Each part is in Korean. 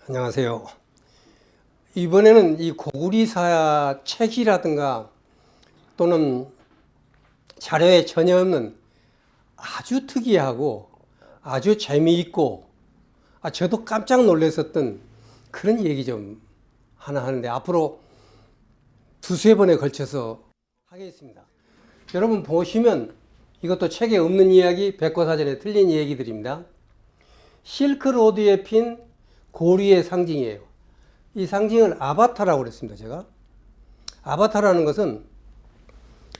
안녕하세요. 이번에는 이 고구리사 책이라든가 또는 자료에 전혀 없는 아주 특이하고 아주 재미있고 저도 깜짝 놀랐었던 그런 얘기 좀 하나 하는데 앞으로 두세 번에 걸쳐서 하겠습니다. 여러분 보시면 이것도 책에 없는 이야기, 백과사전에 틀린 얘기들입니다. 실크로드에 핀 고리의 상징이에요. 이 상징을 아바타라고 그랬습니다. 제가 아바타라는 것은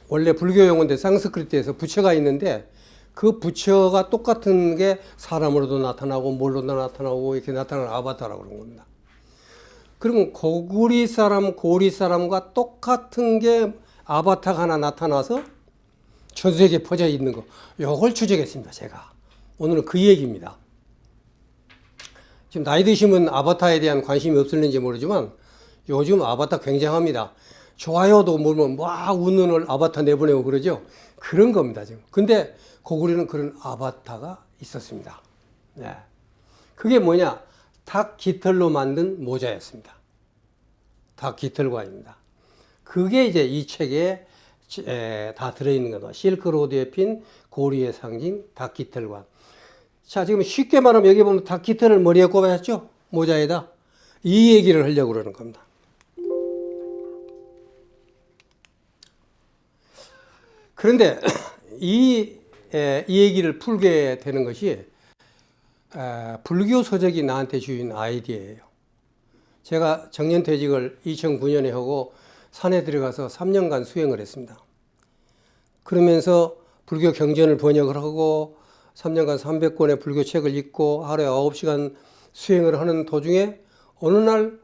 원래 불교 용어인데 상스크리트에서 부처가 있는데 그 부처가 똑같은 게 사람으로도 나타나고 뭘로도 나타나고 이렇게 나타나는 아바타라고 그런 겁니다. 그러면 고구리 사람, 고리 사람과 똑같은 게 아바타가 하나 나타나서 전 세계에 퍼져 있는 거, 요걸 추적했습니다. 제가 오늘은 그 얘기입니다. 지금 나이 드시면 아바타에 대한 관심이 없을는지 모르지만 요즘 아바타 굉장합니다. 좋아요도 모르면 막 웃는 아바타 내보내고 그러죠. 그런 겁니다, 지금. 근데 고구리는 그런 아바타가 있었습니다. 네. 그게 뭐냐? 닭 깃털로 만든 모자였습니다. 닭 깃털관입니다. 그게 이제 이 책에 다 들어있는 거다. 실크로드에 핀 고리의 상징 닭 깃털관. 자, 지금 쉽게 말하면 여기 보면 닭 깃털을 머리에 꼽아놨죠? 모자에다. 이 얘기를 하려고 그러는 겁니다. 그런데 이 얘기를 풀게 되는 것이 불교 서적이 나한테 주인 아이디어예요. 제가 정년퇴직을 2009년에 하고 산에 들어가서 3년간 수행을 했습니다. 그러면서 불교 경전을 번역을 하고 3년간 300권의 불교책을 읽고 하루에 9시간 수행을 하는 도중에 어느 날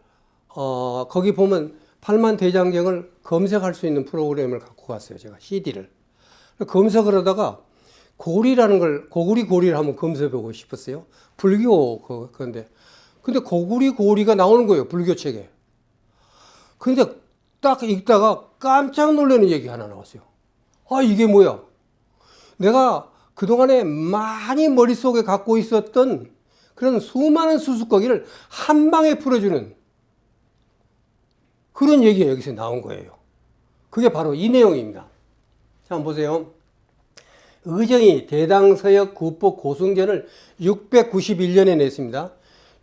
거기 보면 팔만대장경을 검색할 수 있는 프로그램을 갖고 갔어요. 제가 CD를. 검색을 하다가 고리라는 걸 고리를 한번 검색해보고 싶었어요. 불교 그건데 근데 고리가 나오는 거예요. 불교책에. 근데 딱 읽다가 깜짝 놀라는 얘기 하나 나왔어요. 이게 뭐야? 내가 그동안에 많이 머릿속에 갖고 있었던 그런 수많은 수수께끼를 한 방에 풀어주는 그런 얘기가 여기서 나온 거예요. 그게 바로 이 내용입니다. 자, 한번 보세요. 의정이 대당서역 구법 고승전을 691년에 냈습니다.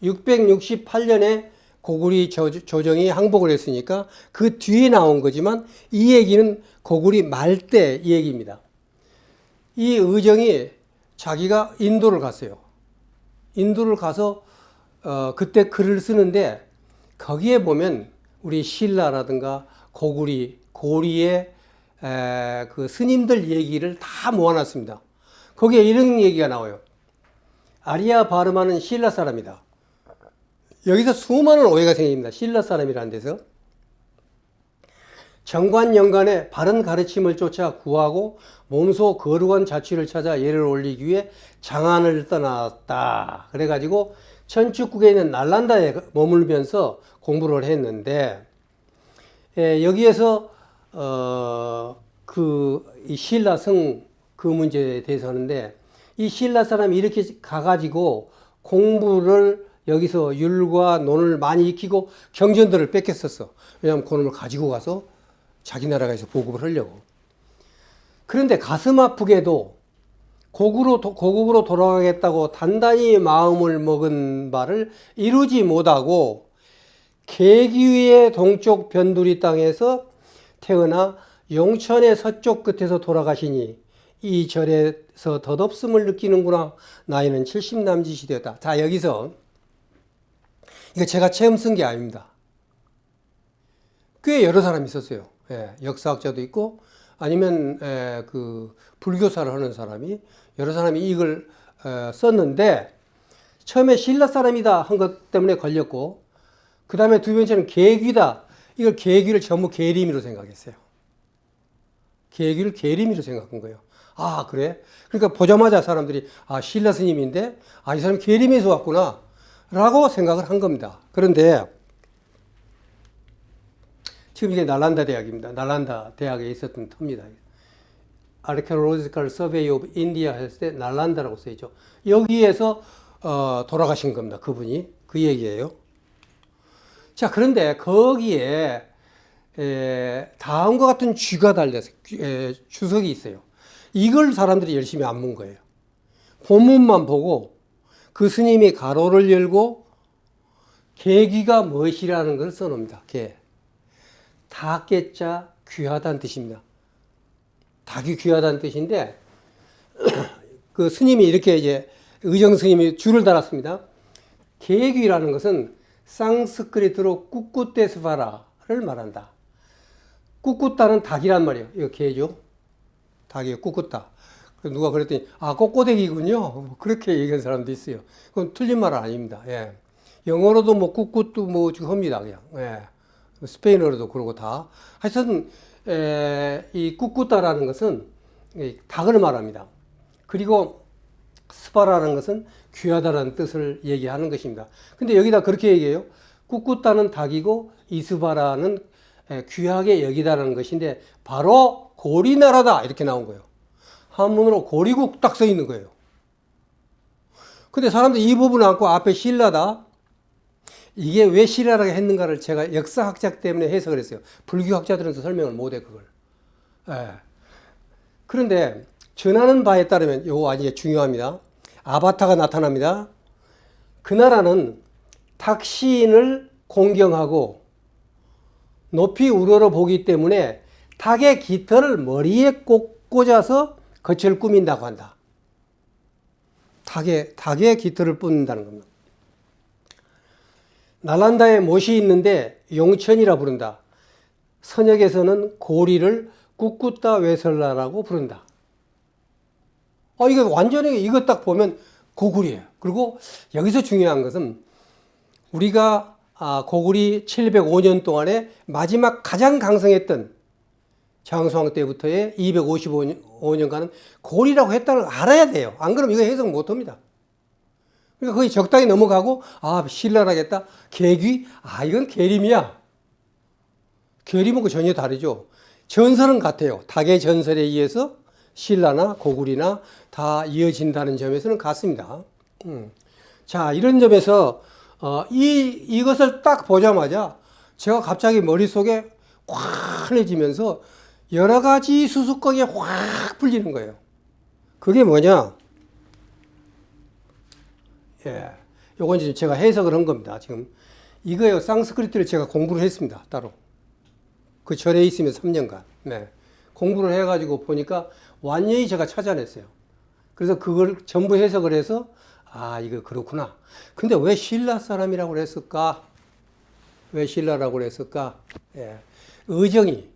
668년에 고구리 조정이 항복을 했으니까 그 뒤에 나온 거지만 이 얘기는 고구리 말때 얘기입니다. 이 의정이 자기가 인도를 갔어요. 인도를 가서 그때 글을 쓰는데 거기에 보면 우리 신라라든가 고리의 그 스님들 얘기를 다 모아놨습니다. 거기에 이런 얘기가 나와요. 아리아 바르마는 신라 사람이다. 여기서 수많은 오해가 생깁니다. 신라 사람이라는 데서. 정관영관의 바른 가르침을 쫓아 구하고 몸소 거룩한 자취를 찾아 예를 올리기 위해 장안을 떠났다. 그래가지고 천축국에 있는 날란다에 머물면서 공부를 했는데 여기에서 이 신라성 그 문제에 대해서 하는데 이 신라 사람이 이렇게 가가지고 공부를 여기서 율과 논을 많이 익히고 경전들을 뺏겼었어. 왜냐하면 그놈을 가지고 가서 자기 나라에서 보급을 하려고. 그런데 가슴 아프게도 고국으로 돌아가겠다고 단단히 마음을 먹은 바를 이루지 못하고 계기의 동쪽 변두리 땅에서 태어나 용천의 서쪽 끝에서 돌아가시니 이 절에서 덧없음을 느끼는구나. 나이는 70 남짓이 되었다. 자, 여기서 이거 제가 처음 쓴 게 아닙니다. 꽤 여러 사람이 있었어요. 역사학자도 있고 아니면 그 불교사를 하는 사람이 여러 사람이 이걸 썼는데 처음에 신라 사람이다 한 것 때문에 걸렸고 그 다음에 두 번째는 계귀다. 이걸 계귀를 전부 계림이로 생각했어요. 계귀를 계림이로 생각한 거예요. 아, 그래? 그러니까 보자마자 사람들이 신라 스님인데 이 사람 계림에서 왔구나 라고 생각을 한 겁니다. 그런데 지금 이게 날란다 대학입니다. 날란다 대학에 있었던 터입니다. Archaeological Survey of India 했을 때 날란다라고 써있죠. 여기에서 돌아가신 겁니다. 그분이. 그 얘기예요. 자, 그런데 거기에 다음과 같은 쥐가 달려서 주석이 있어요. 이걸 사람들이 열심히 안 문 거예요. 본문만 보고 그 스님이 가로를 열고 계귀가 무엇이라는 걸 써놓습니다. 계. 닭계자 귀하다는 뜻입니다. 닭이 귀하다는 뜻인데 그 스님이 이렇게 이제 의정 스님이 줄을 달았습니다. 계귀라는 것은 상스크리트로 꾸꾸테스바라를 말한다. 꾸꾸따는 닭이란 말이에요. 이거 개죠. 닭이에요. 꾸꾸따. 누가 그랬더니 꼬꼬대기군요. 그렇게 얘기한 사람도 있어요. 그건 틀린 말은 아닙니다. 예. 영어로도 뭐 꾸꾸도 뭐 지금 합니다. 그냥. 예. 스페인어로도 그러고 다. 하여튼 이 꾸꾸따라는 것은 닭을 말합니다. 그리고 스바라는 것은 귀하다라는 뜻을 얘기하는 것입니다. 근데 여기다 그렇게 얘기해요. 꾸꾸따는 닭이고 이스바라는 귀하게 여기다라는 것인데 바로 고리나라다 이렇게 나온 거예요. 한문으로 고리국 딱 써 있는 거예요. 근데 사람들이 이 부분을 안고 앞에 신라다. 이게 왜 신라라고 했는가를 제가 역사학자 때문에 해석을 했어요. 불교학자들은 설명을 못해 그걸. 예. 그런데 전하는 바에 따르면 이거 아주 중요합니다. 아바타가 나타납니다. 그 나라는 닭신을 공경하고 높이 우러러 보기 때문에 닭의 깃털을 머리에 꼭 꽂아서 거처를 꾸민다고 한다. 닭의 깃털을 뿜는다는 겁니다. 날란다에 못이 있는데 용천이라 부른다. 선역에서는 고리를 꾸꾸따 웨설라라고 부른다. 이거 완전히 이거 딱 보면 고구리예요. 그리고 여기서 중요한 것은 우리가 고구리 705년 동안에 마지막 가장 강성했던 장수왕 때부터의 255년간은 고리라고 했다는 걸 알아야 돼요. 안 그러면 이거 해석 못 합니다. 그러니까 거의 적당히 넘어가고 신라라겠다. 계귀? 이건 계림이야. 계림하고 전혀 다르죠. 전설은 같아요. 닭의 전설에 의해서 신라나 고구리나 다 이어진다는 점에서는 같습니다. 자, 이런 점에서 이것을 딱 보자마자 제가 갑자기 머릿속에 환해지면서 여러 가지 수수깡이 확 풀리는 거예요. 그게 뭐냐? 예. 요건 지금 제가 해석을 한 겁니다. 지금 이거요. 상스크리트를 제가 공부를 했습니다. 따로. 그 절에 있으면 3년간. 네. 공부를 해가지고 보니까 완전히 제가 찾아냈어요. 그래서 그걸 전부 해석을 해서 이거 그렇구나. 근데 왜 신라 사람이라고 그랬을까? 왜 신라라고 그랬을까? 예. 의정이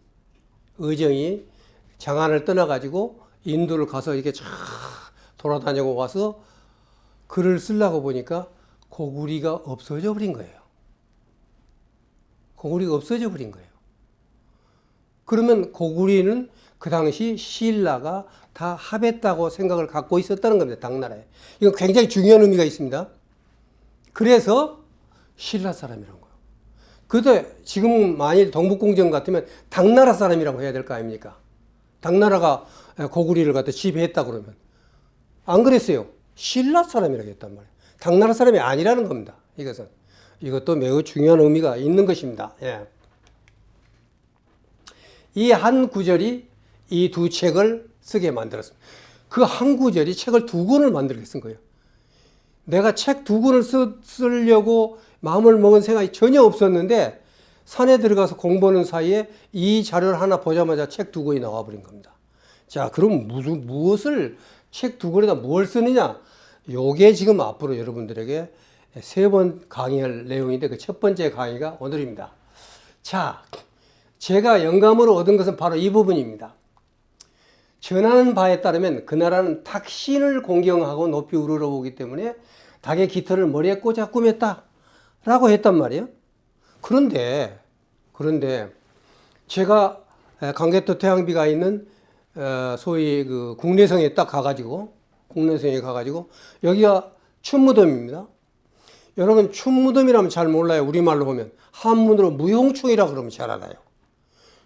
장안을 떠나가지고 인도를 가서 이렇게 쫙 돌아다니고 와서 글을 쓰려고 보니까 고구리가 없어져 버린 거예요. 고구리가 없어져 버린 거예요. 그러면 고구리는 그 당시 신라가 다 합했다고 생각을 갖고 있었다는 겁니다. 당나라에. 이건 굉장히 중요한 의미가 있습니다. 그래서 신라 사람이라는 거예요. 그때 지금 만일 동북공정 같으면 당나라 사람이라고 해야 될 거 아닙니까? 당나라가 고구리를 갖다 지배했다 그러면. 안 그랬어요. 신라 사람이라고 했단 말이에요. 당나라 사람이 아니라는 겁니다. 이것도 매우 중요한 의미가 있는 것입니다. 예. 이 한 구절이 이 두 책을 쓰게 만들었습니다. 그 한 구절이 책을 2권을 만들게 쓴 거예요. 내가 책 2권을 쓰려고 마음을 먹은 생각이 전혀 없었는데 산에 들어가서 공부하는 사이에 이 자료를 하나 보자마자 책 2권이 나와버린 겁니다. 자, 그럼 무엇을 책 2권에다 뭘 쓰느냐? 요게 지금 앞으로 여러분들에게 3번 강의할 내용인데 그 첫 번째 강의가 오늘입니다. 자, 제가 영감으로 얻은 것은 바로 이 부분입니다. 전하는 바에 따르면 그 나라는 닭신을 공경하고 높이 우러러보기 때문에 닭의 깃털을 머리에 꽂아 꾸몄다 라고 했단 말이에요. 그런데 제가 강개토 태양비가 있는 소위 그 국내성에 딱 가가지고 여기가 춘무덤입니다. 여러분 춘무덤이라면 잘 몰라요. 우리말로 보면 한문으로 무용충이라고 그러면 잘 알아요.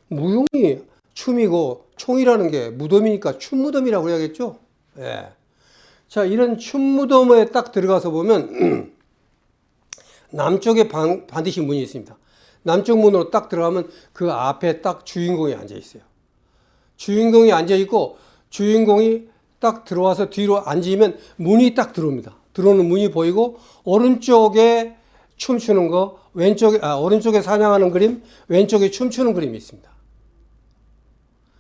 무용이 춤이고 총이라는 게 무덤이니까 춘무덤이라고 해야겠죠. 예. 자, 이런 춘무덤에 딱 들어가서 보면 남쪽에 반드시 문이 있습니다. 남쪽 문으로 딱 들어가면 그 앞에 딱 주인공이 앉아 있어요. 주인공이 앉아 있고 주인공이 딱 들어와서 뒤로 앉으면 문이 딱 들어옵니다. 들어오는 문이 보이고 오른쪽에 춤추는 거, 오른쪽에 사냥하는 그림, 왼쪽에 춤추는 그림이 있습니다.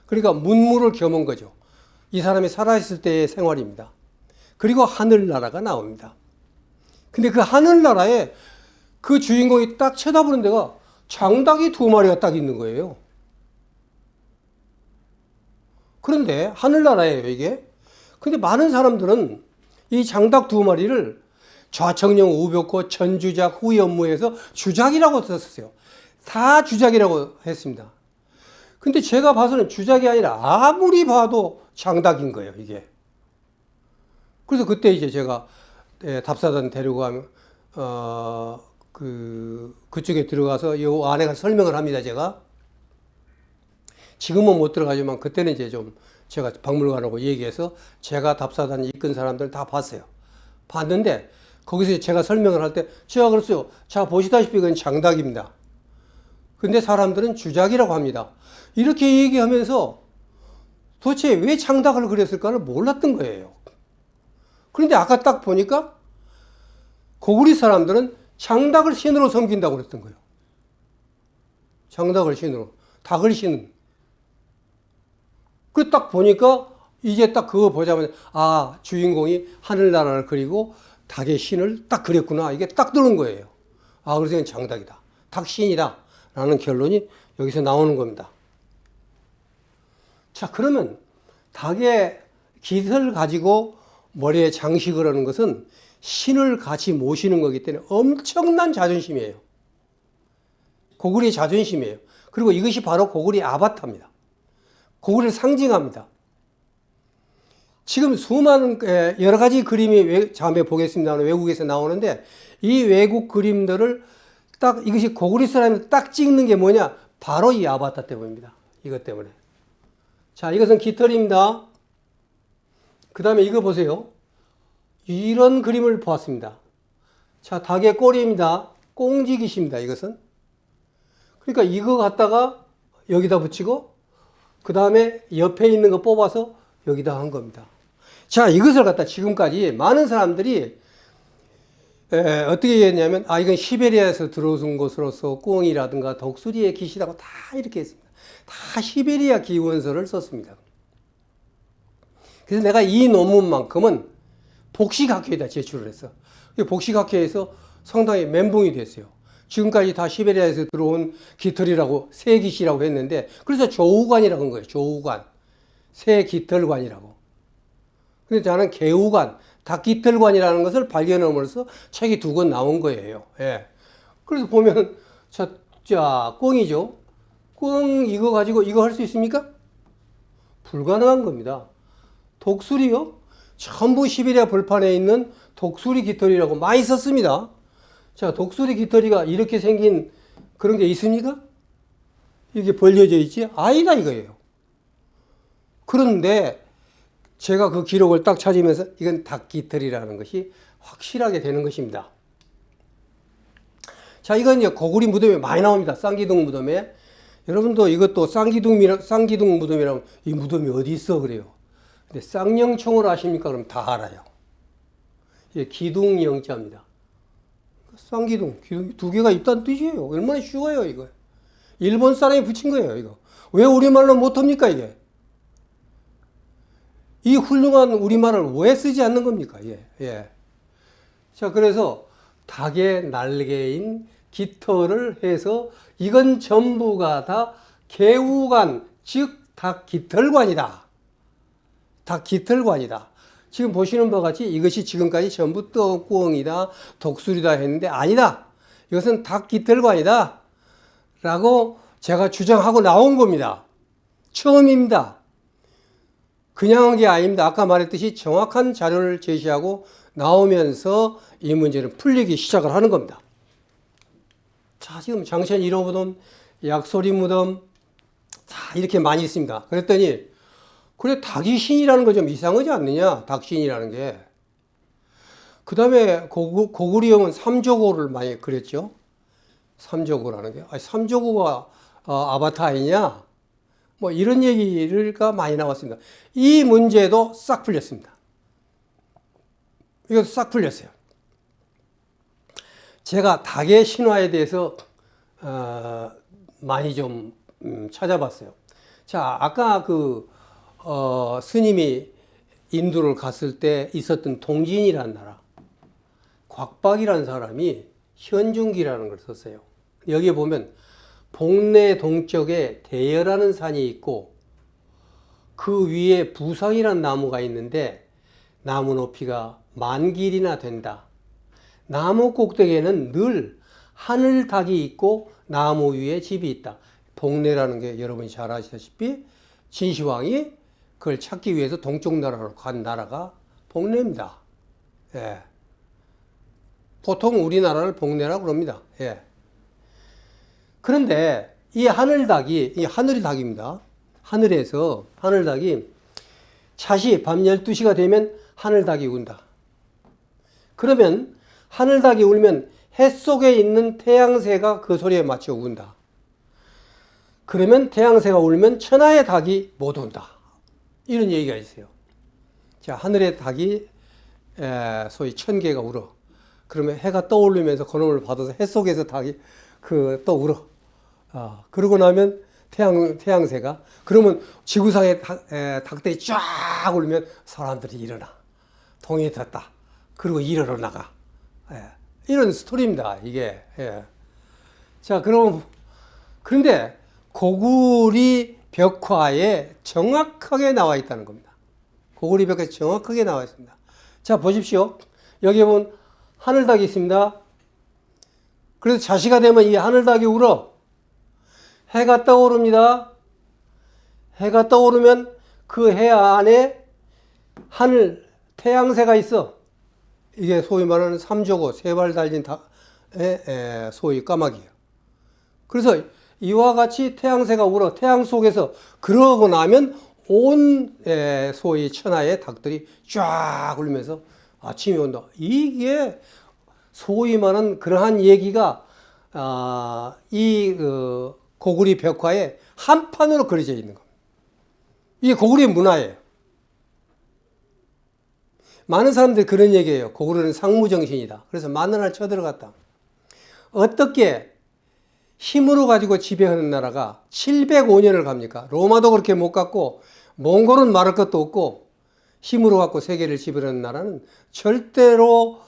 그러니까 문무를 겸한 거죠. 이 사람이 살아있을 때의 생활입니다. 그리고 하늘나라가 나옵니다. 근데 그 하늘나라에 그 주인공이 딱 쳐다보는 데가 장닭이 2마리가 딱 있는 거예요. 그런데 하늘나라예요, 이게. 근데 많은 사람들은 이 장닭 2마리를 좌청령 우벽호 천주작 후연무에서 주작이라고 썼어요. 다 주작이라고 했습니다. 근데 제가 봐서는 주작이 아니라 아무리 봐도 장닭인 거예요, 이게. 그래서 그때 이제 제가 답사단 데리고 가면 그쪽에 들어가서 이 안에 설명을 합니다, 제가. 지금은 못 들어가지만 그때는 이제 좀 제가 박물관하고 얘기해서 제가 답사단 이끈 사람들 다 봤어요. 봤는데 거기서 제가 설명을 할 때 제가 그랬어요. 자, 보시다시피 이건 장닭입니다. 근데 사람들은 주작이라고 합니다. 이렇게 얘기하면서 도대체 왜 장닭을 그렸을까를 몰랐던 거예요. 그런데 아까 딱 보니까 고구리 사람들은 장닭을 신으로 섬긴다고 그랬던 거예요. 장닭을 신으로. 닭을 신은. 그 딱 보니까 이제 딱 그거 보자마자 아, 주인공이 하늘나라를 그리고 닭의 신을 딱 그렸구나. 이게 딱 드는 거예요. 아, 그래서 이건 장닭이다. 닭신이다. 라는 결론이 여기서 나오는 겁니다. 자, 그러면 닭의 깃을 가지고 머리에 장식을 하는 것은 신을 같이 모시는 거기 때문에 엄청난 자존심이에요. 고구리의 자존심이에요. 그리고 이것이 바로 고구리의 아바타입니다. 고구리를 상징합니다. 지금 수많은 여러 가지 그림이 다음에 보겠습니다. 외국에서 나오는데 이 외국 그림들을 딱 이것이 고구리 사람이 딱 찍는 게 뭐냐? 바로 이 아바타 때문입니다. 이것 때문에. 자, 이것은 깃털입니다. 그 다음에 이거 보세요. 이런 그림을 보았습니다. 자, 닭의 꼬리입니다. 꽁지깃입니다. 이것은. 그러니까 이거 갖다가 여기다 붙이고 그 다음에 옆에 있는 거 뽑아서 여기다 한 겁니다. 자, 이것을 갖다 지금까지 많은 사람들이 어떻게 얘기했냐면 아, 이건 시베리아에서 들어온 것으로서 꽁이라든가 독수리의 깃이라고 다 이렇게 했습니다. 다 시베리아 기원서를 썼습니다. 그래서 내가 이 논문만큼은 복식학회에다 제출을 했어. 복식학회에서 상당히 멘붕이 됐어요. 지금까지 다 시베리아에서 들어온 깃털이라고 새깃이라고 했는데 그래서 조우관이라고 한 거예요. 조우관. 새깃털관이라고. 근데 저는 개우관, 닭깃털관이라는 것을 발견함으로써 책이 2권 나온 거예요. 예. 그래서 보면 자, 꽁이죠. 꽁 이거 가지고 이거 할 수 있습니까? 불가능한 겁니다. 독수리요? 전부 시베리아 벌판에 있는 독수리 깃털이라고 많이 썼습니다. 자, 독수리 깃털이가 이렇게 생긴 그런 게 있습니까? 이게 벌려져 있지? 아니다 이거예요. 그런데 제가 그 기록을 딱 찾으면서 이건 닭깃털이라는 것이 확실하게 되는 것입니다. 자, 이건 이제 고구리 무덤에 많이 나옵니다. 쌍기둥 무덤에. 여러분도 이것도 쌍기둥 무덤이라면 이 무덤이 어디 있어 그래요. 근데 쌍영총을 아십니까? 그럼 다 알아요. 이게 기둥영자입니다. 쌍기둥, 기둥 2개가 있다는 뜻이에요. 얼마나 쉬워요, 이거. 일본 사람이 붙인 거예요, 이거. 왜 우리말로 못합니까, 이게? 이 훌륭한 우리말을 왜 쓰지 않는 겁니까? 예. 자, 그래서 닭의 날개인 깃털을 해서 이건 전부가 다 개우관, 즉 닭깃털관이다. 닭깃털관이다. 지금 보시는 바와 같이 이것이 지금까지 전부 떡구멍이다, 독수리다 했는데 아니다. 이것은 닭깃털관이다. 라고 제가 주장하고 나온 겁니다. 처음입니다. 그냥 한 게 아닙니다. 아까 말했듯이 정확한 자료를 제시하고 나오면서 이 문제는 풀리기 시작을 하는 겁니다. 자, 지금 장천 1호 무덤, 약소리 무덤, 다 이렇게 많이 있습니다. 그랬더니 그래 닭이 신이라는 거 좀 이상하지 않느냐? 닭신이라는 게. 그 다음에 고구리 형은 삼조고를 많이 그렸죠. 삼조고라는 게. 아니, 삼조고가 아바타이냐? 뭐 이런 얘기가 많이 나왔습니다. 이 문제도 싹 풀렸습니다. 이것도 싹 풀렸어요. 제가 닭의 신화에 대해서 많이 좀 찾아봤어요. 자, 아까 스님이 인도를 갔을 때 있었던 동진이라는 나라, 곽박이라는 사람이 현중기라는 걸 썼어요. 여기에 보면 복내 동쪽에 대여라는 산이 있고 그 위에 부상이라는 나무가 있는데 나무 높이가 10,000길이나 된다. 나무 꼭대기에는 늘 하늘닭이 있고 나무 위에 집이 있다. 복내라는 게 여러분이 잘 아시다시피 진시황이 그걸 찾기 위해서 동쪽 나라로 간 나라가 복내입니다. 예. 보통 우리나라를 복내라고 그럽니다. 예. 그런데 이 하늘닭이, 이 하늘이 닭입니다. 하늘에서 하늘닭이 잣이 밤 12시가 되면 하늘닭이 운다. 그러면 하늘닭이 울면 해 속에 있는 태양새가 그 소리에 맞춰 운다. 그러면 태양새가 울면 천하의 닭이 못 온다. 이런 얘기가 있어요. 자, 하늘의 닭이 소위 1000개가 울어. 그러면 해가 떠오르면서 그놈을 받아서 해 속에서 닭이 또 울어. 그러고 나면 태양새가 그러면 지구상의 닭들이 쫙 울면 사람들이 일어나. 동이 됐다. 그리고 일하러 나가. 이런 스토리입니다. 이게. 자, 그런데 고구리 벽화에 정확하게 나와 있다는 겁니다. 고구리 벽화에 정확하게 나와 있습니다. 자, 보십시오. 여기 보면 하늘닭이 있습니다. 그래서 자시가 되면 이 하늘닭이 울어. 해가 떠오릅니다. 해가 떠오르면 그 해 안에 하늘, 태양새가 있어. 이게 소위 말하는 삼조고, 세 발 달린 닭의 소위 까마귀예요. 그래서 이와 같이 태양새가 울어. 태양 속에서 그러고 나면 온 소위 천하의 닭들이 쫙 울면서 아침이 온다. 이게 소위 말하는 그러한 얘기가 이 고구리 벽화에 한판으로 그려져 있는 겁니다. 이게 고구리의 문화예요. 많은 사람들이 그런 얘기예요. 고구려는 상무정신이다. 그래서 만난을 쳐들어갔다. 어떻게 힘으로 가지고 지배하는 나라가 705년을 갑니까? 로마도 그렇게 못 갔고 몽골은 말할 것도 없고 힘으로 갖고 세계를 지배하는 나라는 절대로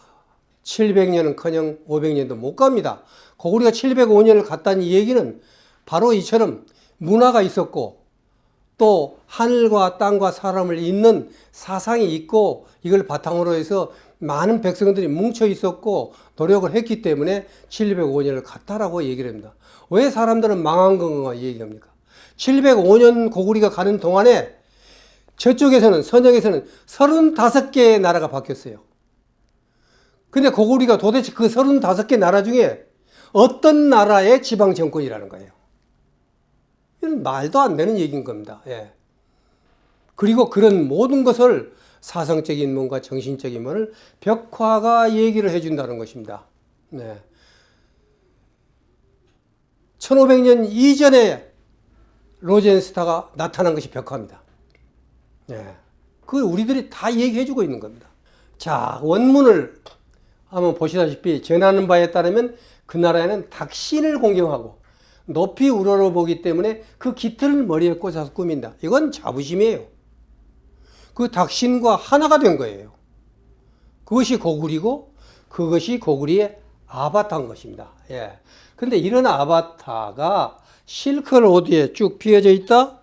700년은커녕 500년도 못 갑니다. 고구려가 705년을 갔다는 얘기는 바로 이처럼 문화가 있었고 또 하늘과 땅과 사람을 잇는 사상이 있고 이걸 바탕으로 해서 많은 백성들이 뭉쳐 있었고 노력을 했기 때문에 705년을 갔다라고 얘기를 합니다. 왜 사람들은 망한 건가 얘기합니까? 705년 고구리가 가는 동안에 저쪽에서는 선역에서는 35개의 나라가 바뀌었어요. 근데 고구리가 도대체 그 35개 나라 중에 어떤 나라의 지방 정권이라는 거예요. 이건 말도 안 되는 얘기인 겁니다. 예. 그리고 그런 모든 것을 사상적인 뭔가 정신적인 면을 벽화가 얘기를 해준다는 것입니다. 네. 1500년 이전에 로젠스타가 나타난 것이 벽화입니다. 네. 그걸 우리들이 다 얘기해주고 있는 겁니다. 자, 원문을 한번 보시다시피 전하는 바에 따르면 그 나라에는 닭신을 공경하고 높이 우러러보기 때문에 그 깃털을 머리에 꽂아서 꾸민다. 이건 자부심이에요. 그 닭신과 하나가 된 거예요. 그것이 고구리고 그것이 고구리의 아바타인 것입니다. 예. 근데 이런 아바타가 실크로드에 쭉 피어져 있다?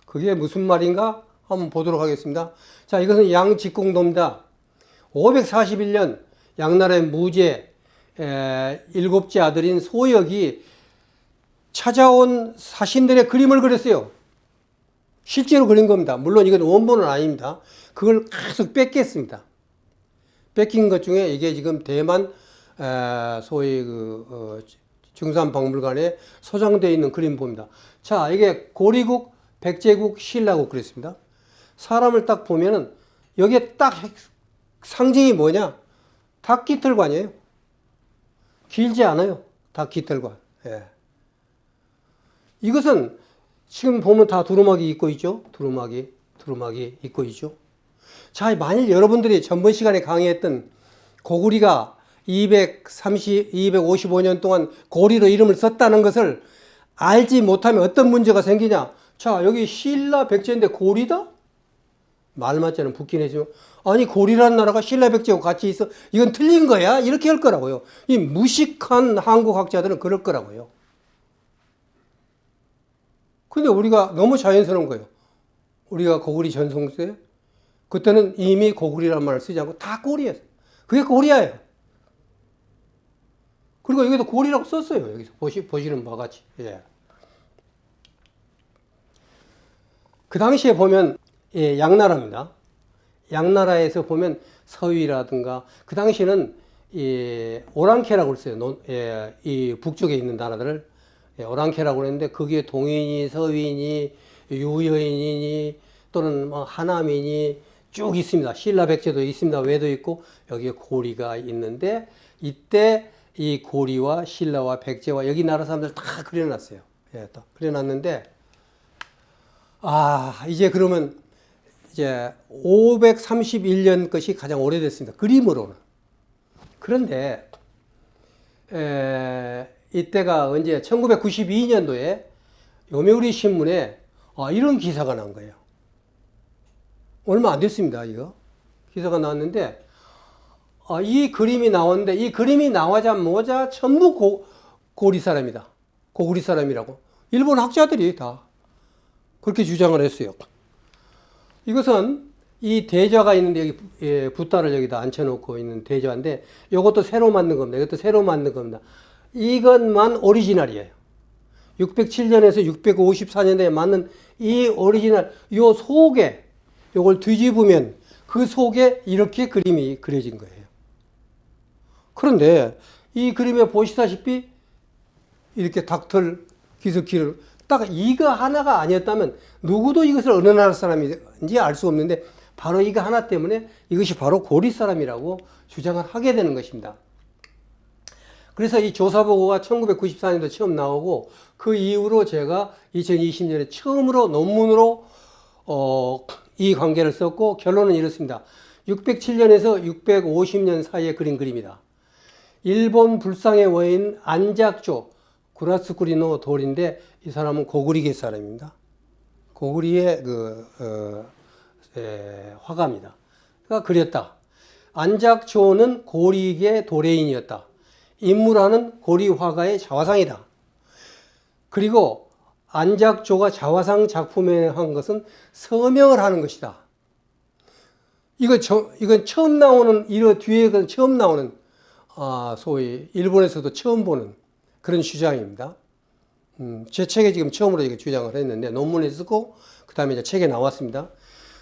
그게 무슨 말인가? 한번 보도록 하겠습니다. 자, 이것은 양직공도입니다. 541년 양나라의 무제 일곱째 아들인 소역이 찾아온 사신들의 그림을 그렸어요. 실제로 그린 겁니다. 물론 이건 원본은 아닙니다. 그걸 계속 뺏겼습니다. 뺏긴 것 중에 이게 지금 대만 소위 중산박물관에 소장되어 있는 그림 봅니다. 자, 이게 고리국, 백제국, 신라국 그랬습니다. 사람을 딱 보면은 여기에 딱 상징이 뭐냐? 닭깃털관이에요. 길지 않아요. 닭깃털관. 예. 이것은 지금 보면 다 두루마기 입고 있죠? 두루마기 입고 있죠? 자, 만일 여러분들이 전번 시간에 강의했던 고구리가 255년 동안 고리로 이름을 썼다는 것을 알지 못하면 어떤 문제가 생기냐? 자, 여기 신라 백제인데 고리다? 말 맞자는 붙긴 해지만, 아니, 고리라는 나라가 신라 백제하고 같이 있어. 이건 틀린 거야? 이렇게 할 거라고요. 이 무식한 한국학자들은 그럴 거라고요. 근데 우리가 너무 자연스러운 거예요. 우리가 고구리 전송세, 그때는 이미 고구리라는 말을 쓰지 않고 다 고리였어요. 그게 고리야예요. 그리고 여기도 고리라고 썼어요. 여기서 보시는 바와 같이. 예. 그 당시에 보면, 예, 양나라입니다. 양나라에서 보면 서위라든가, 그 당시에는 오랑캐라고 했어요. 이 북쪽에 있는 나라들을 오랑캐라고 했는데, 거기에 동인이, 서윈이, 유여인이니, 또는 뭐 하남이니 쭉 있습니다. 신라 백제도 있습니다. 왜도 있고, 여기에 고리가 있는데, 이때 이 고리와 신라와 백제와 여기 나라 사람들 다 그려놨어요. 예, 다 그려놨는데, 이제 그러면 이제 531년 것이 가장 오래됐습니다. 그림으로는. 그런데 이때가 언제 1992년도에 요미우리 신문에 이런 기사가 난 거예요. 얼마 안 됐습니다. 이거 기사가 나왔는데 이 그림이 나왔는데, 이 그림이 나오자마자 전부 고리 사람이다. 고구리 사람이라고 일본 학자들이 다 그렇게 주장을 했어요. 이것은 이 대좌가 있는데, 여기 붓다를 여기다 앉혀놓고 있는 대좌인데, 이것도 새로 만든 겁니다. 이것도 새로 만든 겁니다. 이것만 오리지널이에요. 607년에서 654년대에 맞는 이 오리지널, 요 속에, 요걸 뒤집으면 그 속에 이렇게 그림이 그려진 거예요. 그런데 이 그림에 보시다시피 이렇게 닭털, 기스키를 딱 이거 하나가 아니었다면 누구도 이것을 어느 나라 사람인지 알 수 없는데, 바로 이거 하나 때문에 이것이 바로 고리 사람이라고 주장을 하게 되는 것입니다. 그래서 이 조사보고가 1994년도에 처음 나오고, 그 이후로 제가 2020년에 처음으로 논문으로 이 관계를 썼고, 결론은 이렇습니다. 607년에서 650년 사이에 그린 그림이다. 일본 불상의 원인 안작조 구라스쿠리노 돌인데, 이 사람은 고구리계 사람입니다. 고구리의 화가입니다. 그가 그렸다. 안작조는 고리계 도래인이었다. 인물화는 고리 화가의 자화상이다. 그리고 안작조가 자화상 작품에 한 것은 서명을 하는 것이다. 이건 처음 나오는, 이거 뒤에 처음 나오는, 소위 일본에서도 처음 보는 그런 주장입니다. 제 책에 지금 처음으로 이게 주장을 했는데, 논문에 쓰고 그 다음에 이제 책에 나왔습니다.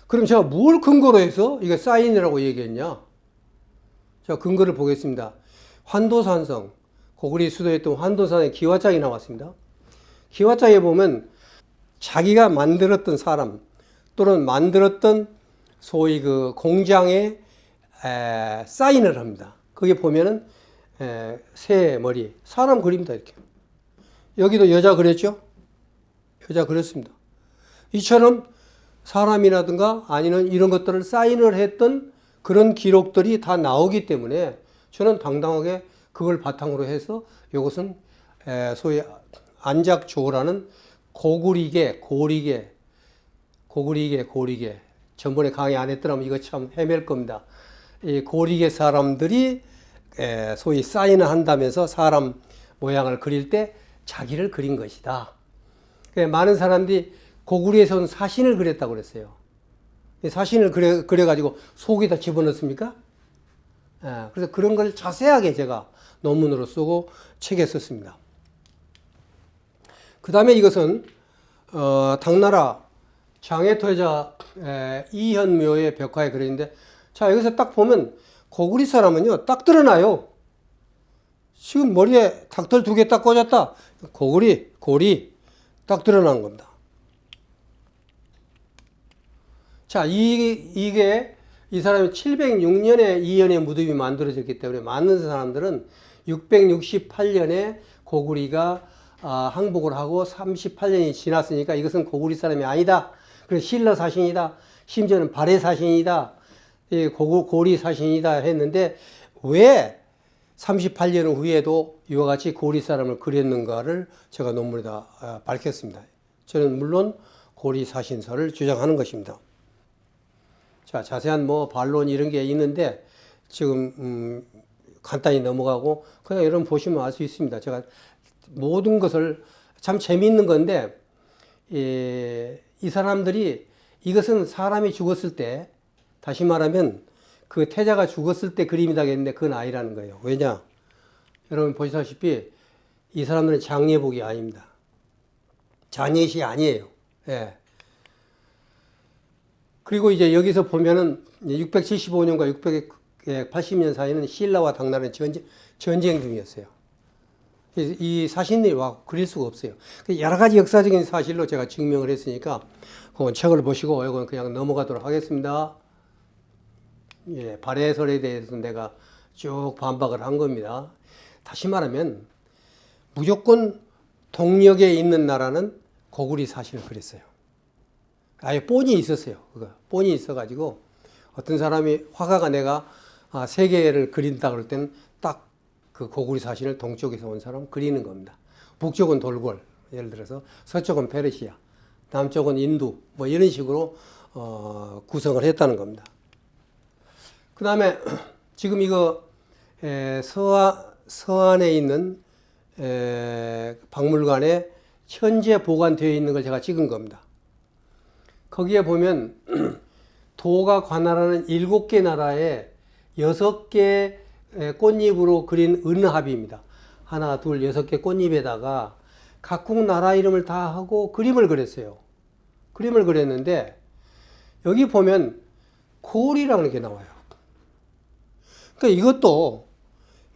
그럼 제가 뭘 근거로 해서 이게 사인이라고 얘기했냐? 자, 근거를 보겠습니다. 환도산성, 고구리 수도였던 환도산의 기와장이 나왔습니다. 기와장에 보면 자기가 만들었던 사람 또는 만들었던 소위 그 공장에 사인을 합니다. 거기 보면은 새 머리, 사람 그립니다. 이렇게. 여기도 여자 그렸죠? 여자 그렸습니다. 이처럼 사람이라든가 아니면 이런 것들을 사인을 했던 그런 기록들이 다 나오기 때문에 저는 당당하게 그걸 바탕으로 해서 이것은 소위 안작조라는 고구리계, 고리계. 전번에 강의 안 했더라면 이거 참 헤맬 겁니다. 이 고리계 사람들이 소위 사인을 한다면서 사람 모양을 그릴 때 자기를 그린 것이다. 많은 사람들이 고구리에서 온 사신을 그렸다고 그랬어요. 사신을 그려가지고 속에다 집어넣습니까? 그래서 그런 걸 자세하게 제가 논문으로 쓰고 책에 썼습니다. 그 다음에 이것은 당나라 장애토자 이현묘의 벽화에 그려있는데, 자, 여기서 딱 보면 고구리 사람은요 딱 드러나요. 지금 머리에 닭털 2개 딱 꽂았다. 고리 딱 드러난 겁니다. 자, 이게 이 사람이 706년에 이연의 무덤이 만들어졌기 때문에 많은 사람들은 668년에 고구리가 항복을 하고 38년이 지났으니까 이것은 고구리 사람이 아니다. 그래서 신라 사신이다. 심지어는 발해 사신이다. 고리 사신이다 했는데 왜 38년 후에도 이와 같이 고리 사람을 그렸는가를 제가 논문에다 밝혔습니다. 저는 물론 고리 사신설을 주장하는 것입니다. 자, 자세한 반론 이런 게 있는데 지금 간단히 넘어가고 그냥 여러분 보시면 알 수 있습니다. 제가 모든 것을 참 재미있는 건데 이 사람들이 이것은 사람이 죽었을 때 다시 말하면 그 태자가 죽었을 때 그림이다 했는데 그건 아니라는 거예요. 왜냐? 여러분 보시다시피 이 사람들은 장례복이 아닙니다. 장례식이 아니에요. 예. 그리고 이제 여기서 보면은 675년과 680년 사이는 신라와 당나라의 전쟁 중이었어요. 이 사신들이 와 그릴 수가 없어요. 여러 가지 역사적인 사실로 제가 증명을 했으니까 그건 책을 보시고 이건 그냥 넘어가도록 하겠습니다. 예, 발해설에 대해서 내가 쭉 반박을 한 겁니다. 다시 말하면 무조건 동력에 있는 나라는 고구리 사신을 그렸어요. 아예 본이 있었어요. 본이 있어가지고 어떤 사람이 화가가 내가 세계를 그린다 그럴 때는 딱 그 고구리 사신을 동쪽에서 온 사람 그리는 겁니다. 북쪽은 돌궐, 예를 들어서 서쪽은 페르시아, 남쪽은 인도, 이런 식으로 구성을 했다는 겁니다. 그 다음에 지금 이거 서안에 있는 박물관에 현재 보관되어 있는 걸 제가 찍은 겁니다. 거기에 보면 도가 관할하는 7개 나라에 6개 꽃잎으로 그린 은합입니다. 하나, 둘, 6개 꽃잎에다가 각국 나라 이름을 다 하고 그림을 그렸어요. 그림을 그렸는데 여기 보면 고리라는 게 나와요. 그러니까 이것도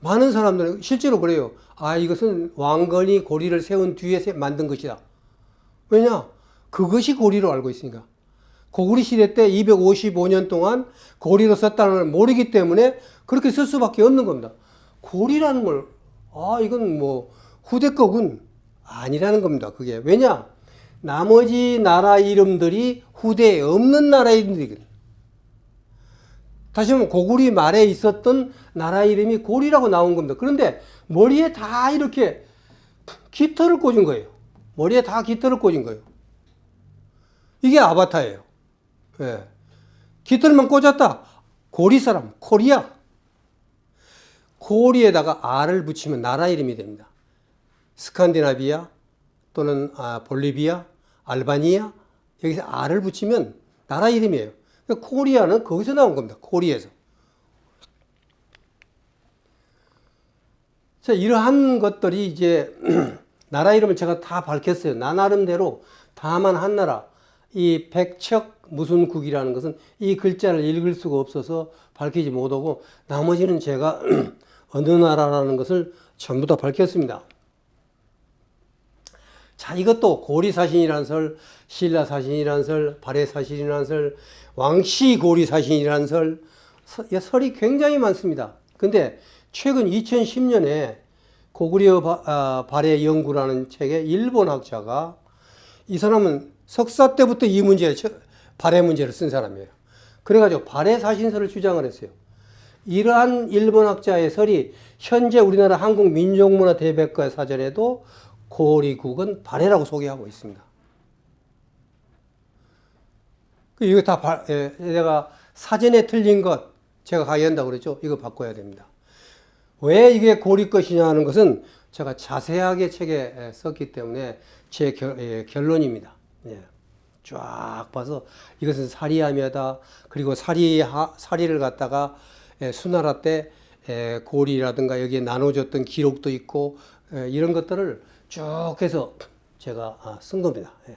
많은 사람들은 실제로 그래요. 이것은 왕건이 고리를 세운 뒤에 만든 것이다. 왜냐? 그것이 고리로 알고 있으니까. 고구리 시대 때 255년 동안 고리로 썼다는 걸 모르기 때문에 그렇게 쓸 수밖에 없는 겁니다. 고리라는 걸, 이건 후대 거군. 아니라는 겁니다. 그게. 왜냐? 나머지 나라 이름들이 후대에 없는 나라 이름들이거든요. 다시 말하면 고구리 말에 있었던 나라 이름이 고리라고 나온 겁니다. 그런데 머리에 다 이렇게 깃털을 꽂은 거예요. 머리에 다 깃털을 꽂은 거예요. 이게 아바타예요. 예. 깃털만 꽂았다. 고리 사람, 코리아. 고리에다가 R을 붙이면 나라 이름이 됩니다. 스칸디나비아 또는 볼리비아, 알바니아 여기서 R을 붙이면 나라 이름이에요. 그러니까 코리아는 거기서 나온 겁니다. 코리에서. 자, 이러한 것들이 이제 나라 이름을 제가 다 밝혔어요. 나 나름대로 다만 한 나라. 이 백척 무슨 국이라는 것은 이 글자를 읽을 수가 없어서 밝히지 못하고 나머지는 제가 어느 나라라는 것을 전부 다 밝혔습니다. 자, 이것도 고리사신이라는 설, 신라사신이라는 설, 발해사신이라는 설, 왕시고리사신이라는 설, 설이 굉장히 많습니다. 근데 최근 2010년에 고구려 발해 연구라는 책에 일본 학자가 이 사람은 석사 때부터 이 문제, 발해 문제를 쓴 사람이에요. 그래가지고 발해 사신설을 주장을 했어요. 이러한 일본 학자의 설이 현재 우리나라 한국민족문화 대백과 사전에도 고리국은 발해라고 소개하고 있습니다. 이거 다 내가 사전에 틀린 것 제가 가의한다고 그랬죠. 이거 바꿔야 됩니다. 왜 이게 고리 것이냐 하는 것은 제가 자세하게 책에 썼기 때문에 제 결론입니다. 예. 쫙 봐서 이것은 사리아며다. 그리고 사리를 갖다가 수나라 때 고리라든가 여기에 나눠졌던 기록도 있고 이런 것들을 쭉 해서 제가 쓴 겁니다. 예.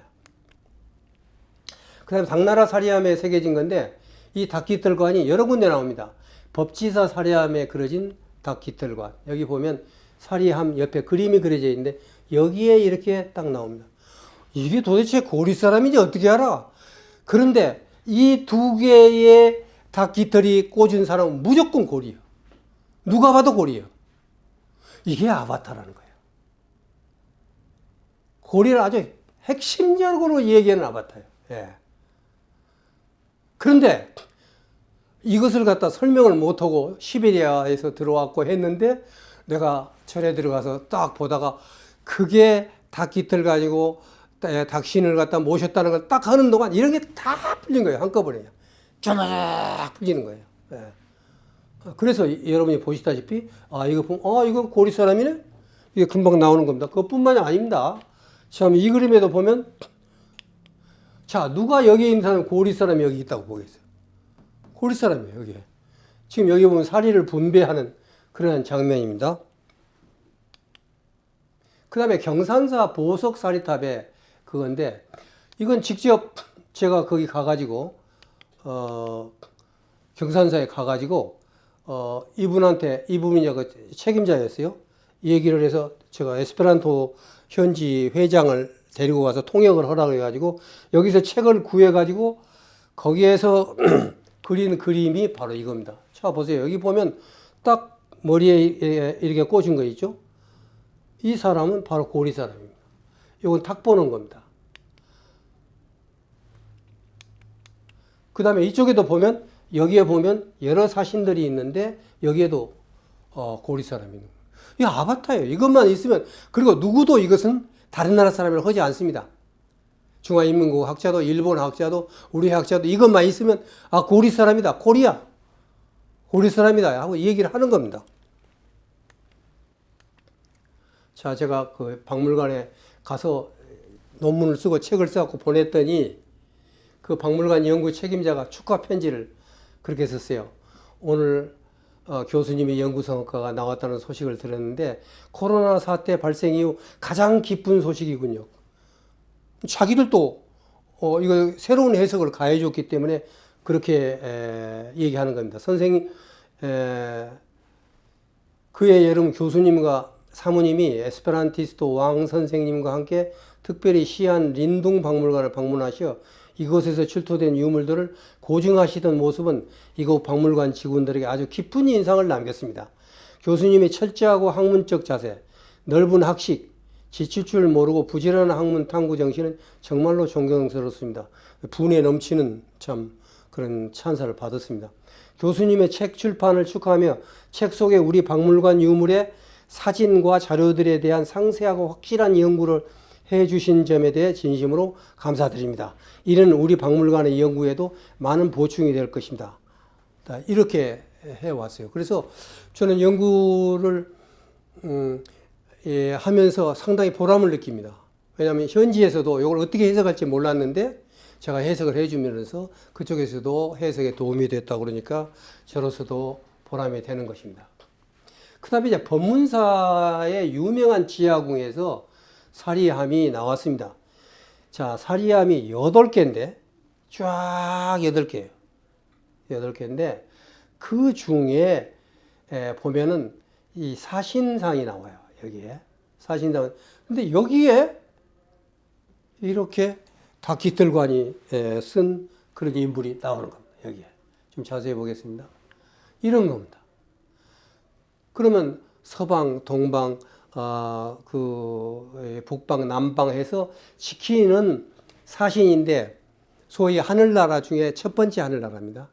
그 다음에 당나라 사리암에 새겨진 건데 이 닭깃털관이 여러 군데 나옵니다. 법지사 사리암에 그려진 닭깃털관. 여기 보면 사리함 옆에 그림이 그려져 있는데 여기에 이렇게 딱 나옵니다. 이게 도대체 고리 사람인지 어떻게 알아? 그런데 이 두 개의 닭 깃털이 꽂은 사람은 무조건 고리예요. 누가 봐도 고리예요. 이게 아바타라는 거예요. 고리를 아주 핵심적으로 얘기하는 아바타예요. 예. 그런데 이것을 갖다 설명을 못하고 시베리아에서 들어왔고 했는데 내가 절에 들어가서 딱 보다가 그게 닭 깃털 가지고 닭신을 갖다 모셨다는 걸 딱 하는 동안 이런 게 다 풀린 거예요. 한꺼번에. 쫙 풀리는 거예요. 예. 그래서 여러분이 보시다시피 이거 보면 이거 고리 사람이네? 이게 금방 나오는 겁니다. 그것뿐만이 아닙니다. 참 이 그림에도 보면 자 누가 여기 있는 사람 고리 사람이 여기 있다고 보겠어요. 고리 사람이에요. 여기. 지금 여기 보면 사리를 분배하는 그런 장면입니다. 그 다음에 경산사 보석 사리탑에 그건데 이건 직접 제가 거기 가가지고 경산사에 가가지고 이분이 그 책임자였어요. 얘기를 해서 제가 에스페란토 현지 회장을 데리고 가서 통역을 하라고 해가지고 여기서 책을 구해가지고 거기에서 그린 그림이 바로 이겁니다. 자 보세요. 여기 보면 딱 머리에 이렇게 꽂은 거 있죠. 이 사람은 바로 고리 사람입니다. 이건 탁 보는 겁니다. 그 다음에 이쪽에도 보면 여기에 보면 여러 사신들이 있는데 여기에도 고리 사람이 있는 거예요. 이 아바타예요. 이것만 있으면 그리고 누구도 이것은 다른 나라 사람을 하지 않습니다. 중화인민국 학자도 일본 학자도 우리 학자도 이것만 있으면 고리 사람이다. 고리야. 고리 사람이다 하고 얘기를 하는 겁니다. 자, 제가 그 박물관에 가서 논문을 쓰고 책을 써갖고 보냈더니 그 박물관 연구 책임자가 축하 편지를 그렇게 썼어요. 오늘 교수님의 연구 성과가 나왔다는 소식을 들었는데 코로나 사태 발생 이후 가장 기쁜 소식이군요. 자기들도 이거 새로운 해석을 가해줬기 때문에 그렇게 얘기하는 겁니다. 선생님, 그해 여름 교수님과 사모님이 에스페란티스트 왕 선생님과 함께 특별히 시안 린둥 박물관을 방문하셔 이곳에서 출토된 유물들을 고증하시던 모습은 이곳 박물관 직원들에게 아주 깊은 인상을 남겼습니다. 교수님의 철저하고 학문적 자세, 넓은 학식, 지칠 줄 모르고 부지런한 학문 탐구 정신은 정말로 존경스럽습니다. 분에 넘치는 참 그런 찬사를 받았습니다. 교수님의 책 출판을 축하하며 책 속에 우리 박물관 유물의 사진과 자료들에 대한 상세하고 확실한 연구를 해주신 점에 대해 진심으로 감사드립니다. 이는 우리 박물관의 연구에도 많은 보충이 될 것입니다. 이렇게 해왔어요. 그래서 저는 연구를 하면서 상당히 보람을 느낍니다. 왜냐하면 현지에서도 이걸 어떻게 해석할지 몰랐는데 제가 해석을 해주면서 그쪽에서도 해석에 도움이 됐다고 그러니까 저로서도 보람이 되는 것입니다. 그 다음에 이제 법문사의 유명한 지하궁에서 사리함이 나왔습니다. 자, 사리함이 8개인데, 쫙 8개예요. 8개인데, 그 중에 보면은 이 사신상이 나와요. 여기에. 사신상. 근데 여기에 이렇게 다 깃털관이 쓴 그런 인물이 나오는 겁니다. 여기에. 좀 자세히 보겠습니다. 이런 겁니다. 그러면 서방, 동방, 북방, 남방 해서 지키는 사신인데 소위 하늘나라 중에 첫 번째 하늘나라입니다.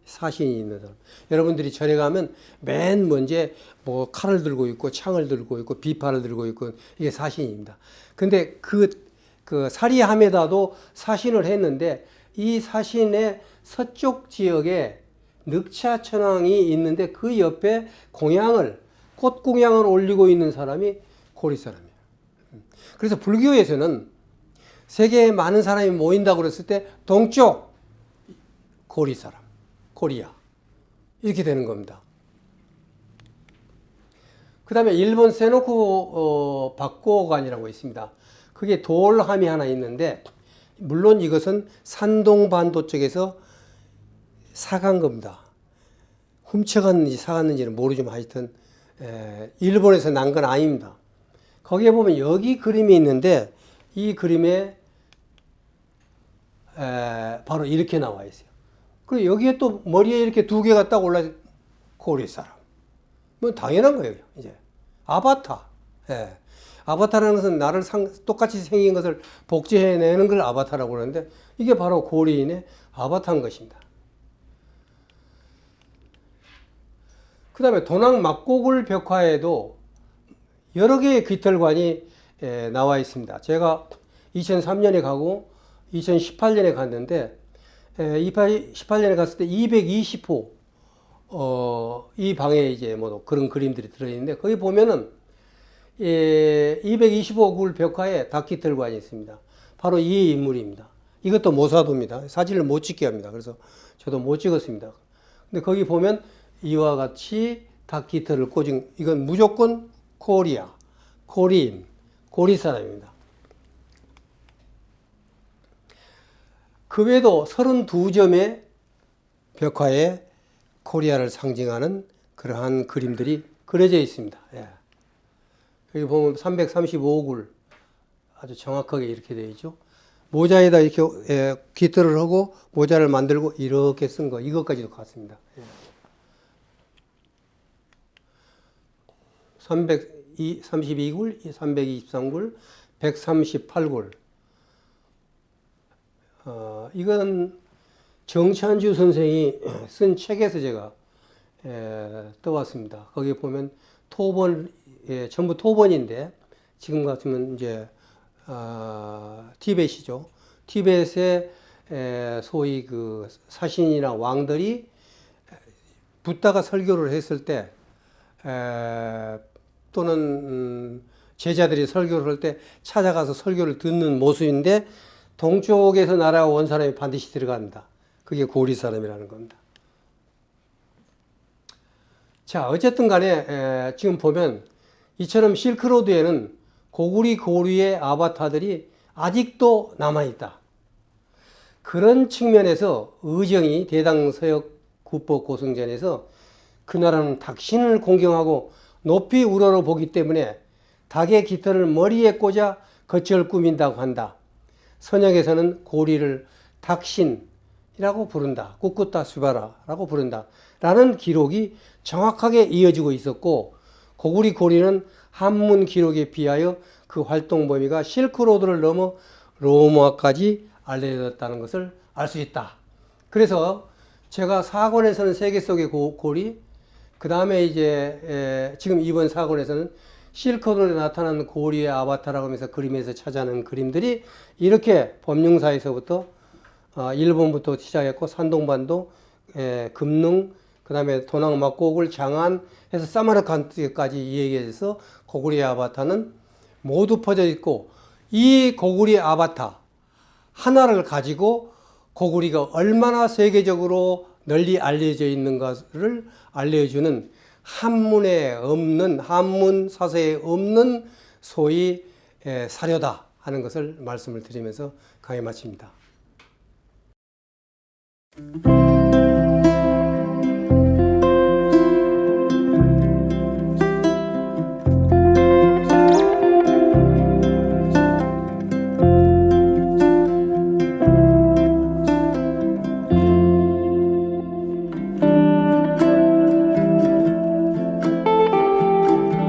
사신이 있는 사람. 여러분들이 절에 가면 맨 먼저 뭐 칼을 들고 있고 창을 들고 있고 비파를 들고 있고 이게 사신입니다. 근데 그 사리함에다도 사신을 했는데 이 사신의 서쪽 지역에 늑차천왕이 있는데 그 옆에 꽃공양을 올리고 있는 사람이 고리 사람이에요. 그래서 불교에서는 세계에 많은 사람이 모인다고 그랬을 때 동쪽 고리 사람, 고리야 이렇게 되는 겁니다. 그 다음에 일본 세노쿠 박고관이라고 있습니다. 그게 돌함이 하나 있는데 물론 이것은 산동반도 쪽에서 사간 겁니다. 훔쳐갔는지 사갔는지는 모르지만 하여튼 일본에서 난 건 아닙니다. 거기에 보면 여기 그림이 있는데 이 그림에 바로 이렇게 나와 있어요. 그리고 여기에 또 머리에 이렇게 두 개가 딱 올라 고리 사람. 뭐 당연한 거예요. 이제 아바타. 예. 아바타라는 것은 나를 똑같이 생긴 것을 복제해내는 걸 아바타라고 그러는데 이게 바로 고리인의 아바타인 것입니다. 그 다음에 도낭 막고글 벽화에도 여러 개의 깃털관이 나와 있습니다. 제가 2003년에 가고 2018년에 갔는데 18년에 갔을 때 220호 이 방에 이제 뭐 그런 그림들이 들어있는데 거기 보면은 225 굴 벽화에 닭깃털관이 있습니다. 바로 이 인물입니다. 이것도 모사도입니다. 사진을 못 찍게 합니다. 그래서 저도 못 찍었습니다. 근데 거기 보면 이와 같이 닭깃털을 꽂은 이건 무조건 코리아, 코리인, 고리 사람입니다. 그 외에도 32점의 벽화에 코리아를 상징하는 그러한 그림들이 그려져 있습니다. 예. 여기 보면 335굴 아주 정확하게 이렇게 되어 있죠. 모자에다 이렇게 깃털을 하고 모자를 만들고 이렇게 쓴 거 이것까지도 같습니다. 예. 332굴, 323굴, 138굴. 이건 정찬주 선생이 쓴 책에서 제가 떠왔습니다. 거기에 보면 토본, 전부 토본인데 지금 같으면 이제 티벳이죠. 티벳의 소위 그 사신이나 왕들이 붓다가 설교를 했을 때 또는 제자들이 설교를 할 때 찾아가서 설교를 듣는 모습인데 동쪽에서 날아온 사람이 반드시 들어간다. 그게 고리 사람이라는 겁니다. 자, 어쨌든 간에 지금 보면 이처럼 실크로드에는 고구리의 아바타들이 아직도 남아있다. 그런 측면에서 의정이 대당서역 국보 고승전에서 그 나라는 닭신을 공경하고 높이 우러러 보기 때문에 닭의 깃털을 머리에 꽂아 거처를 꾸민다고 한다. 선역에서는 고리를 닭신이라고 부른다. 꾸꾸따 수바라라고 부른다. 라는 기록이 정확하게 이어지고 있었고 고리는 한문 기록에 비하여 그 활동 범위가 실크로드를 넘어 로마까지 알려졌다는 것을 알 수 있다. 그래서 제가 4권에서는 세계 속의 고리, 그 다음에 이제 지금 이번 4권에서는 실크로드에 나타나는 고리의 아바타라고 하면서 그림에서 찾아낸 그림들이 이렇게 범용사에서부터 일본부터 시작했고 산동반도, 금능, 그 다음에 도낭 막고글, 장안 해서 사마르칸드까지 이야기해서 고구리의 아바타는 모두 퍼져 있고 이 고구리의 아바타 하나를 가지고 고구리가 얼마나 세계적으로 널리 알려져 있는 것을 알려주는 한문에 없는, 한문 사서에 없는 소위 사료다 하는 것을 말씀을 드리면서 강의 마칩니다.